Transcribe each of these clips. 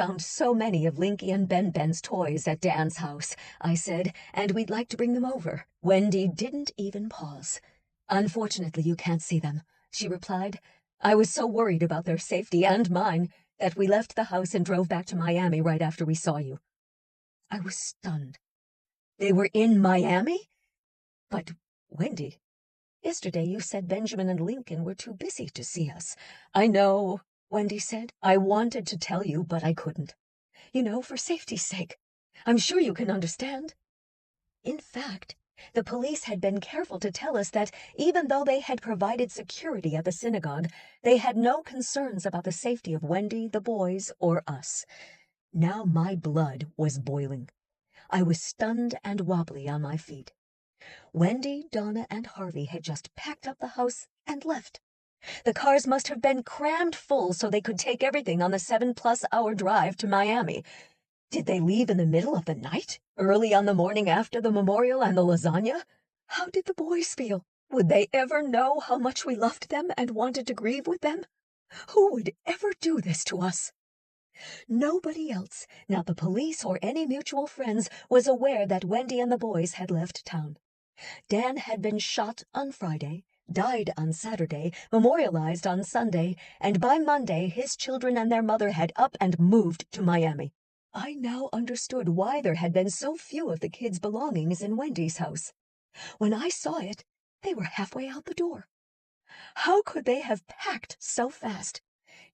found so many of Linky and Ben's toys at Dan's house," I said, "and we'd like to bring them over." Wendi didn't even pause. "Unfortunately, you can't see them," she replied. "I was so worried about their safety and mine that we left the house and drove back to Miami right after we saw you." I was stunned. They were in Miami? But, Wendi, yesterday you said Benjamin and Lincoln were too busy to see us. "I know," Wendi said. "I wanted to tell you, but I couldn't. You know, for safety's sake. I'm sure you can understand." In fact, the police had been careful to tell us that even though they had provided security at the synagogue, they had no concerns about the safety of Wendi, the boys, or us. Now my blood was boiling. I was stunned and wobbly on my feet. Wendi, Donna, and Harvey had just packed up the house and left. The cars must have been crammed full so they could take everything on the 7-plus-hour drive to Miami. Did they leave in the middle of the night? Early on the morning after the memorial and the lasagna? How did the boys feel? Would they ever know how much we loved them and wanted to grieve with them? Who would ever do this to us? Nobody else, not the police or any mutual friends, was aware that Wendi and the boys had left town. Dan had been shot on Friday, died on Saturday, memorialized on Sunday, and by Monday his children and their mother had up and moved to Miami. I now understood why there had been so few of the kids' belongings in Wendi's house. When I saw it, they were halfway out the door. How could they have packed so fast?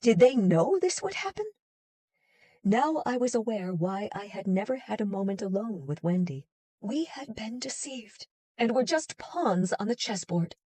Did they know this would happen? Now I was aware why I had never had a moment alone with Wendi. We had been deceived, and were just pawns on the chessboard.